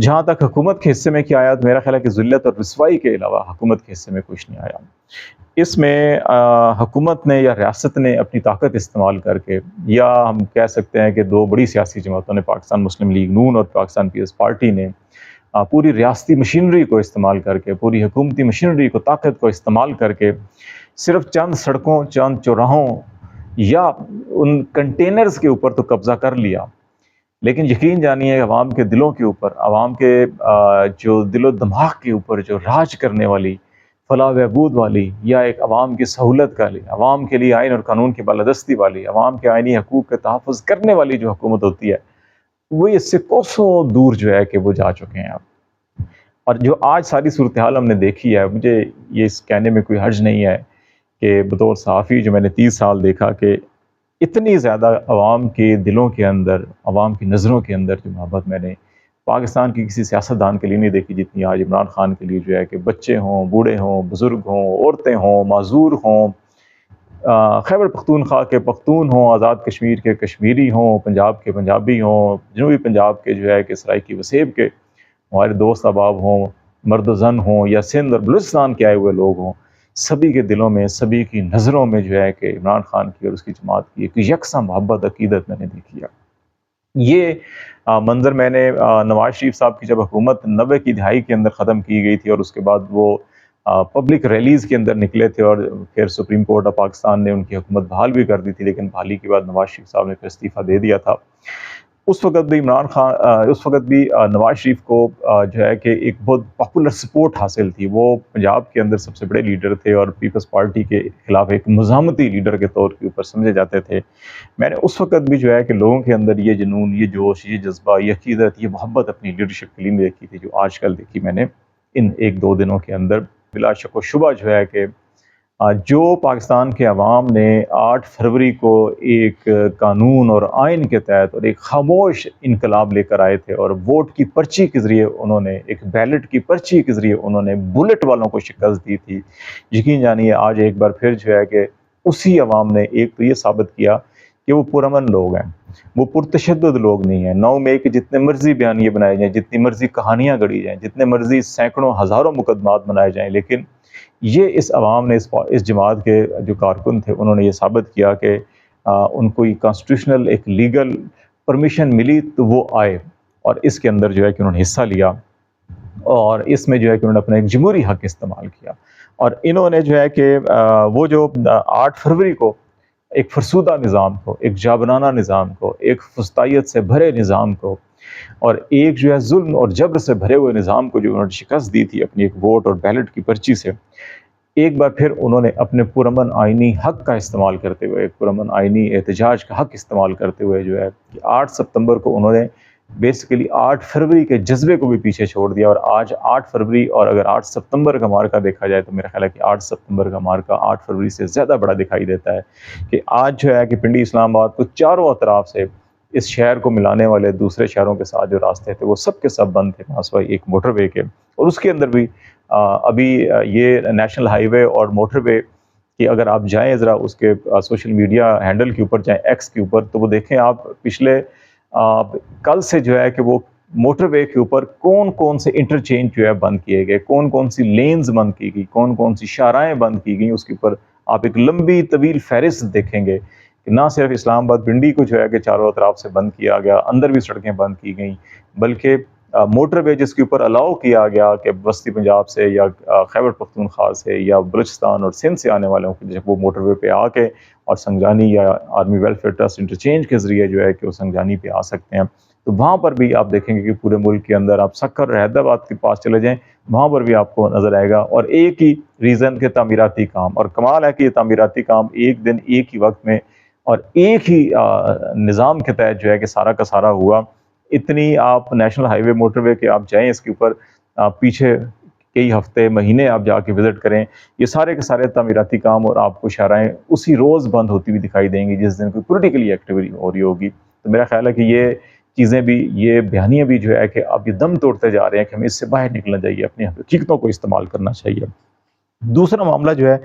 جہاں تک حکومت کے حصے میں کیا آیا تو میرا خیال ہے کہ ذلت اور رسوائی کے علاوہ حکومت کے حصے میں کچھ نہیں آیا۔ اس میں حکومت نے یا ریاست نے اپنی طاقت استعمال کر کے، یا ہم کہہ سکتے ہیں کہ دو بڑی سیاسی جماعتوں نے، پاکستان مسلم لیگ نون اور پاکستان پیپلز پارٹی نے، پوری ریاستی مشینری کو استعمال کر کے، پوری حکومتی مشینری کو، طاقت کو استعمال کر کے صرف چند سڑکوں، چند چوراہوں یا ان کنٹینرز کے اوپر تو قبضہ کر لیا، لیکن یقین جانیے عوام کے دلوں کے اوپر، عوام کے جو دل و دماغ کے اوپر جو راج کرنے والی، فلاح بہبود والی، یا ایک عوام کی سہولت کا لیے، عوام کے لیے آئین اور قانون کی بالادستی والی، عوام کے آئینی حقوق کا تحفظ کرنے والی جو حکومت ہوتی ہے، وہ اس سے کوسوں دور جو ہے کہ وہ جا چکے ہیں اب۔ اور جو آج ساری صورتحال ہم نے دیکھی ہے، مجھے یہ اس کہنے میں کوئی حرج نہیں ہے کہ بطور صحافی جو میں نے 30 سال دیکھا کہ اتنی زیادہ عوام کے دلوں کے اندر، عوام کی نظروں کے اندر جو محبت میں نے پاکستان کی کسی سیاستدان کے لیے نہیں دیکھی جتنی آج عمران خان کے لیے جو ہے کہ بچے ہوں، بوڑھے ہوں، بزرگ ہوں، عورتیں ہوں، معذور ہوں، خیبر پختونخوا کے پختون ہوں، آزاد کشمیر کے کشمیری ہوں، پنجاب کے پنجابی ہوں، جنوبی پنجاب کے جو ہے کہ سرائیکی وسیب کے ہمارے دوست احباب ہوں، مرد و زن ہوں، یا سندھ اور بلوچستان کے آئے ہوئے لوگ ہوں، سبھی کے دلوں میں، سبھی کی نظروں میں جو ہے کہ عمران خان کی اور اس کی جماعت کی ایک یکساں محبت، عقیدت میں نے دیکھی ہے۔ یہ منظر میں نے نواز شریف صاحب کی جب حکومت 90 کی دہائی کے اندر ختم کی گئی تھی اور اس کے بعد وہ پبلک ریلیز کے اندر نکلے تھے، اور پھر سپریم کورٹ آف پاکستان نے ان کی حکومت بحال بھی کر دی تھی، لیکن بحالی کے بعد نواز شریف صاحب نے پھر استعفیٰ دے دیا تھا۔ اس وقت بھی نواز شریف کو جو ہے کہ ایک بہت پاپولر سپورٹ حاصل تھی، وہ پنجاب کے اندر سب سے بڑے لیڈر تھے اور پیپلز پارٹی کے خلاف ایک مزاحمتی لیڈر کے طور کے اوپر سمجھے جاتے تھے۔ میں نے اس وقت بھی جو ہے کہ لوگوں کے اندر یہ جنون، یہ جوش، یہ جذبہ، یہ عقیدت، یہ محبت اپنی لیڈرشپ کے لیے دیکھی تھی، جو آج کل دیکھی میں نے ان ایک دو دنوں کے اندر۔ بلا شک و شبہ جو ہے کہ جو پاکستان کے عوام نے 8 فروری کو ایک قانون اور آئین کے تحت اور ایک خاموش انقلاب لے کر آئے تھے، اور ووٹ کی پرچی کے ذریعے انہوں نے، ایک بیلٹ کی پرچی کے ذریعے انہوں نے بلٹ والوں کو شکست دی تھی، یقین جانیے آج ایک بار پھر جو ہے کہ اسی عوام نے ایک تو یہ ثابت کیا کہ وہ پرامن لوگ ہیں، وہ پرتشدد لوگ نہیں ہیں۔ 9 مئی کے جتنے مرضی بیانیے بنائے جائیں، جتنی مرضی کہانیاں گڑھی جائیں، جتنے مرضی سینکڑوں ہزاروں مقدمات بنائے جائیں، لیکن یہ اس عوام نے، اس جماعت کے جو کارکن تھے، انہوں نے یہ ثابت کیا کہ ان کو یہ کانسٹیٹیوشنل ایک لیگل پرمیشن ملی تو وہ آئے، اور اس کے اندر جو ہے کہ انہوں نے حصہ لیا، اور اس میں جو ہے کہ انہوں نے اپنا ایک جمہوری حق استعمال کیا، اور انہوں نے جو ہے کہ وہ جو 8 فروری کو ایک فرسودہ نظام کو، ایک جابرانہ نظام کو، ایک فسطائیت سے بھرے نظام کو، اور ایک جو ہے ظلم اور جبر سے بھرے ہوئے نظام کو جو انہوں نے شکست دی تھی اپنی ایک ووٹ اور بیلٹ کی پرچی سے، ایک بار پھر انہوں نے اپنے پرامن آئینی حق کا استعمال کرتے ہوئے، ایک پرامن آئینی احتجاج کا حق استعمال کرتے ہوئے جو ہے کہ 8 ستمبر کو انہوں نے بیسیکلی 8 فروری کے جذبے کو بھی پیچھے چھوڑ دیا، اور آج 8 فروری اور اگر 8 ستمبر کا مارکا دیکھا جائے تو میرا خیال ہے کہ 8 ستمبر کا مارکا 8 فروری سے زیادہ بڑا دکھائی دیتا ہے، کہ آج جو ہے کہ پنڈی اسلام آباد کو چاروں اطراف سے اس شہر کو ملانے والے دوسرے شہروں کے ساتھ جو راستے تھے وہ سب کے سب بند تھے، سوائے ایک موٹر وے کے، اور اس کے اندر بھی ابھی یہ نیشنل ہائی وے اور موٹر وے کہ اگر آپ جائیں ذرا اس کے سوشل میڈیا ہینڈل کے اوپر جائیں، ایکس کے اوپر، تو وہ دیکھیں آپ پچھلے کل سے جو ہے کہ وہ موٹر وے کے اوپر کون کون سے انٹرچینج جو ہے بند کیے گئے، کون کون سی لینز بند کی گئی، کون کون سی شاہراہیں بند کی گئی، اس کے اوپر آپ ایک لمبی طویل فہرست دیکھیں گے کہ نہ صرف اسلام آباد پنڈی کو جو ہے کہ چاروں اطراف سے بند کیا گیا، اندر بھی سڑکیں بند کی گئیں، بلکہ موٹر وے جس کے اوپر الاؤ کیا گیا کہ وسطی پنجاب سے یا خیبر پختونخوا سے یا بلوچستان اور سندھ سے آنے والوں کو جب وہ موٹر وے پہ آ کے اور سنگجانی یا آرمی ویلفیئر ٹرسٹ انٹرچینج کے ذریعے جو ہے کہ وہ سنگجانی پہ آ سکتے ہیں، تو وہاں پر بھی آپ دیکھیں گے کہ پورے ملک کے اندر آپ سکر اور حیدرآباد کے پاس چلے جائیں، وہاں پر بھی آپ کو نظر آئے گا، اور ایک ہی ریزن کے تعمیراتی کام، اور کمال ہے کہ یہ تعمیراتی کام ایک دن ایک ہی وقت میں اور ایک ہی نظام کے تحت جو ہے کہ سارا کا سارا ہوا۔ اتنی آپ نیشنل ہائی وے موٹر وے کے آپ جائیں، اس کے اوپر پیچھے کئی ہفتے مہینے آپ جا کے وزٹ کریں، یہ سارے کے سارے تعمیراتی کام اور آپ کو شاہراہیں اسی روز بند ہوتی ہوئی دکھائی دیں گی جس دن کوئی پولیٹیکلی ایکٹیویٹی ہو رہی ہوگی۔ تو میرا خیال ہے کہ یہ چیزیں بھی، یہ بیانیاں بھی جو ہے کہ اب یہ دم توڑتے جا رہے ہیں کہ ہمیں اس سے باہر نکلنا چاہیے، اپنی حقیقتوں کو استعمال کرنا چاہیے۔ دوسرا معاملہ جو ہے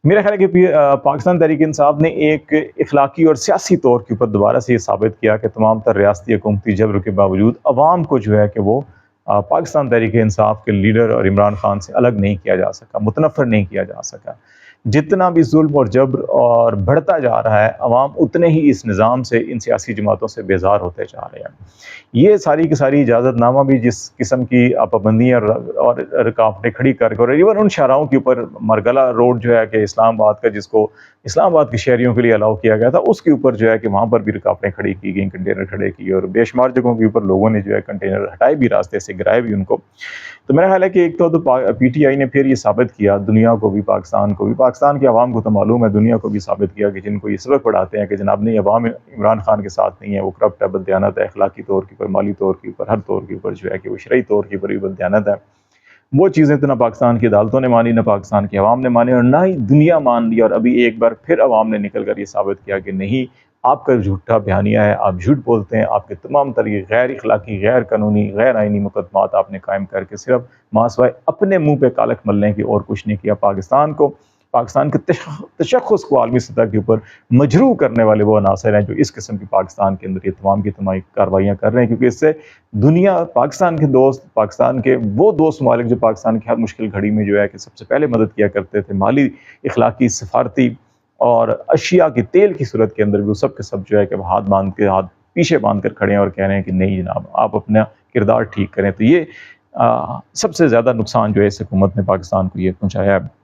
میرا خیال ہے کہ پاکستان تحریک انصاف نے ایک اخلاقی اور سیاسی طور کے اوپر دوبارہ سے یہ ثابت کیا کہ تمام تر ریاستی حکومتی جبر کے باوجود عوام کو جو ہے کہ وہ پاکستان تحریک انصاف کے لیڈر اور عمران خان سے الگ نہیں کیا جا سکا، متنفر نہیں کیا جا سکا۔ جتنا بھی ظلم اور جبر اور بڑھتا جا رہا ہے، عوام اتنے ہی اس نظام سے، ان سیاسی جماعتوں سے بیزار ہوتے جا رہے ہیں۔ یہ ساری کی ساری اجازت نامہ بھی جس قسم کی پابندیاں اور رکاوٹیں کھڑی کر کے، اور ایون ان شاہراہوں کے اوپر مرگلہ روڈ جو ہے کہ اسلام آباد کا، جس کو اسلام آباد کے شہریوں کے لیے الاؤ کیا گیا تھا، اس کے اوپر جو ہے کہ وہاں پر بھی رکاوٹیں کھڑی کی گئیں، کنٹینر کھڑے کیے، اور بے شمار جگہوں کے اوپر لوگوں نے جو ہے کنٹینر ہٹائے بھی، راستے سے گرائے بھی ان کو۔ تو میرا خیال ہے کہ ایک تو پی ٹی آئی نے پھر یہ ثابت کیا، دنیا کو بھی، پاکستان کو بھی، پاکستان کے عوام کو تو معلوم ہے، دنیا کو بھی ثابت کیا کہ جن کو یہ سبق پڑھاتے ہیں کہ جناب نہیں، عوام عمران خان کے ساتھ نہیں ہے، وہ کرپٹ ہے، بددیانت ہے، اخلاقی طور کے اوپر، مالی طور کے اوپر، ہر طور کے اوپر جو ہے کہ وہ شرعی طور کے اوپر بھی بددیانت ہے۔ وہ چیزیں تو نہ پاکستان کی عدالتوں نے مانی، نہ پاکستان کے عوام نے مانی، اور نہ ہی دنیا مان لی۔ اور ابھی ایک بار پھر عوام نے نکل کر یہ ثابت کیا کہ نہیں، آپ کا جھوٹا بیانیہ ہے، آپ جھوٹ بولتے ہیں، آپ کے تمام طرح غیر اخلاقی، غیر قانونی، غیر آئینی مقدمات آپ نے قائم کر کے صرف ماسوائے اپنے منہ پہ کالک ملنے کی اور کچھ نہیں کیا۔ پاکستان کے تشخص کو عالمی سطح کے اوپر مجروح کرنے والے وہ عناصر ہیں جو اس قسم کی پاکستان کے اندر یہ تمام کی تمام کارروائیاں کر رہے ہیں، کیونکہ اس سے دنیا، پاکستان کے دوست، پاکستان کے وہ دوست ممالک جو پاکستان کی ہر مشکل گھڑی میں جو ہے کہ سب سے پہلے مدد کیا کرتے تھے، مالی، اخلاقی، سفارتی اور اشیاء کی، تیل کی صورت کے اندر بھی، وہ سب کے سب جو ہے کہ ہاتھ باندھ کے، ہاتھ پیچھے باندھ کر کھڑے ہیں اور کہہ رہے ہیں کہ نہیں جناب، آپ اپنا کردار ٹھیک کریں۔ تو یہ سب سے زیادہ نقصان جو ہے اس حکومت نے پاکستان کو یہ پہنچایا ہے۔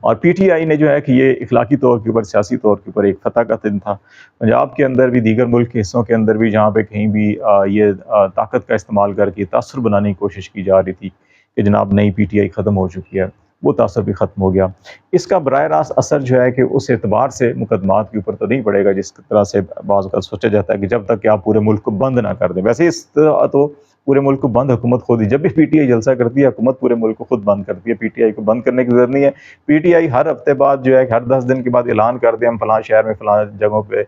اور پی ٹی آئی نے جو ہے کہ یہ اخلاقی طور کے اوپر، سیاسی طور کے اوپر ایک فتح کا دن تھا۔ پنجاب کے اندر بھی، دیگر ملک کے حصوں کے اندر بھی، جہاں پہ کہیں بھی یہ طاقت کا استعمال کر کے تاثر بنانے کی کوشش کی جا رہی تھی کہ جناب نئی پی ٹی آئی ختم ہو چکی ہے، وہ تاثر بھی ختم ہو گیا۔ اس کا براہ راست اثر جو ہے کہ اس اعتبار سے مقدمات کے اوپر تو نہیں پڑے گا جس طرح سے بعض اوقات سوچا جاتا ہے کہ جب تک کہ آپ پورے ملک کو بند نہ کر دیں۔ ویسے اس طرح تو پورے ملک کو بند حکومت خود ہی، جب بھی پی ٹی آئی جلسہ کرتی ہے، حکومت پورے ملک کو خود بند کرتی ہے، پی ٹی آئی کو بند کرنے کی ضرورت نہیں ہے۔ پی ٹی آئی ہر ہفتے بعد جو ہے ہر 10 دن کے بعد اعلان کر دیں ہم فلاں شہر میں، فلاں جگہوں پہ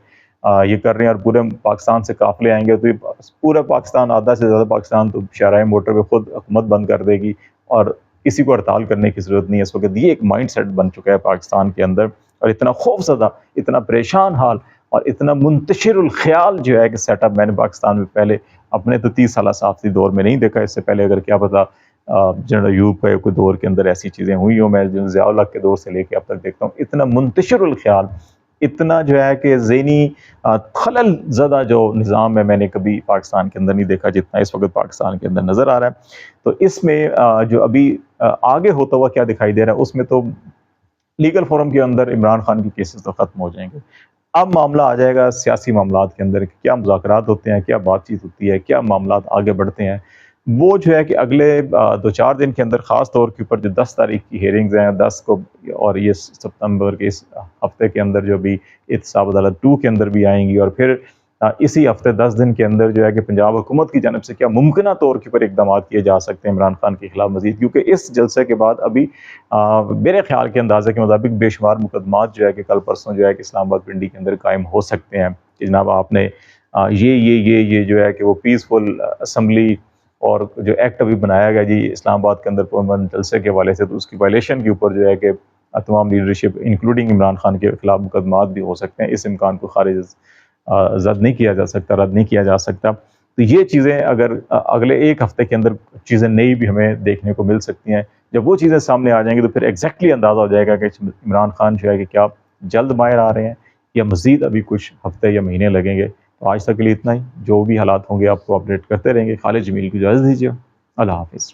یہ کر رہے ہیں، اور پورے پاکستان سے قافلے آئیں گے، تو پورا پاکستان، آدھا سے زیادہ پاکستان تو شاہراہ موٹر پہ خود حکومت بند کر دے گی، اور کسی کو ہڑتال کرنے کی ضرورت نہیں ہے۔ اس وقت یہ ایک مائنڈ سیٹ بن چکا ہے پاکستان کے اندر، اور اتنا خوف زدہ، اتنا پریشان حال اور اتنا منتشر الخیال جو ہے کہ سیٹ اپ میں نے پاکستان میں پہلے اپنے تو 30 سالہ صحافتی دور میں نہیں دیکھا۔ اس سے پہلے اگر کیا پتا جنرل ایوب کا کوئی دور کے اندر ایسی چیزیں ہوئی ہوں، میں ضیاء الحق کے دور سے لے کے اب تک دیکھتا ہوں، اتنا منتشر الخیال، اتنا جو ہے کہ ذہنی خلل زدہ جو نظام ہے، میں نے کبھی پاکستان کے اندر نہیں دیکھا جتنا اس وقت پاکستان کے اندر نظر آ رہا ہے۔ تو اس میں جو ابھی آگے ہوتا ہوا کیا دکھائی دے رہا ہے، اس میں تو لیگل فورم کے اندر عمران خان کی کیسز تو ختم ہو جائیں گے۔ اب معاملہ آ جائے گا سیاسی معاملات کے اندر، کیا مذاکرات ہوتے ہیں، کیا بات چیت ہوتی ہے، کیا معاملات آگے بڑھتے ہیں۔ وہ جو ہے کہ اگلے 2-4 دن کے اندر، خاص طور کے اوپر جو 10 تاریخ کی ہیئرنگز ہیں 10 کو، اور یہ ستمبر کے اس ہفتے کے اندر جو بھی احتساب عدالت 2 کے اندر بھی آئیں گی، اور پھر اسی ہفتے 10 دن کے اندر جو ہے کہ پنجاب حکومت کی جانب سے کیا ممکنہ طور کے اوپر اقدامات کیے جا سکتے ہیں عمران خان کے خلاف مزید، کیونکہ اس جلسے کے بعد ابھی میرے خیال کے اندازے کے مطابق بے شمار مقدمات جو ہے کہ کل پرسوں جو ہے کہ اسلام آباد پنڈی کے اندر قائم ہو سکتے ہیں کہ جناب آپ نے یہ جو ہے کہ وہ پیسفل اسمبلی اور جو ایکٹ ابھی بنایا گیا جی اسلام آباد کے اندر پرامن جلسے کے حوالے سے، تو اس کی وائلیشن کے اوپر جو ہے کہ تمام لیڈرشپ انکلوڈنگ عمران خان کے خلاف مقدمات بھی ہو سکتے ہیں۔ اس امکان کو خارج زد نہیں کیا جا سکتا، رد نہیں کیا جا سکتا۔ تو یہ چیزیں اگر اگلے ایک ہفتے کے اندر چیزیں نئی بھی ہمیں دیکھنے کو مل سکتی ہیں۔ جب وہ چیزیں سامنے آ جائیں گی تو پھر ایگزیکٹلی اندازہ ہو جائے گا کہ عمران خان جو ہے کہ کیا جلد ماہر آ رہے ہیں یا مزید ابھی کچھ ہفتے یا مہینے لگیں گے۔ تو آج تک کے لیے اتنا ہی، جو بھی حالات ہوں گے آپ کو اپڈیٹ کرتے رہیں گے۔ خالد جمیل کو اجازت دیجیے، اللہ حافظ۔